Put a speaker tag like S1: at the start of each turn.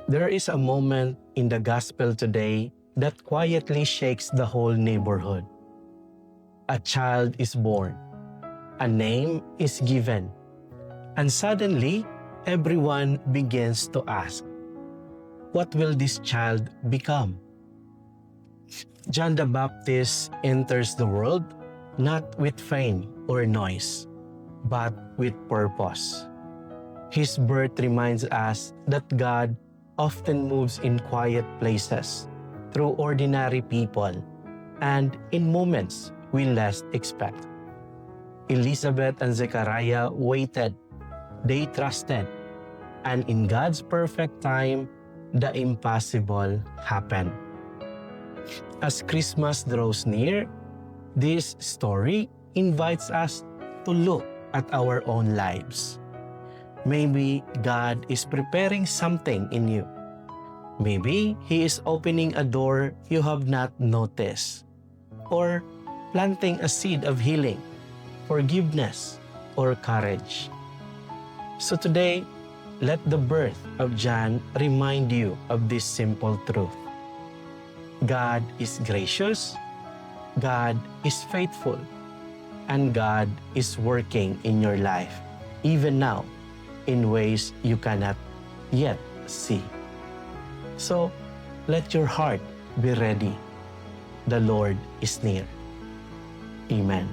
S1: There is a moment in the gospel today that quietly shakes the whole neighborhood. A child is born, a name is given, and suddenly everyone begins to ask, what will this child become? John the Baptist enters the world not with fame or noise, but with purpose. His birth reminds us that God often moves in quiet places, through ordinary people, and in moments we least expect. Elizabeth and Zechariah waited, they trusted, and in God's perfect time, the impossible happened. As Christmas draws near, this story invites us to look at our own lives. Maybe God is preparing something in you. Maybe He is opening a door you have not noticed, or planting a seed of healing, forgiveness, or courage. So today, let the birth of John remind you of this simple truth. God is gracious, God is faithful, and God is working in your life, even now, in ways you cannot yet see. So, let your heart be ready. The Lord is near. Amen.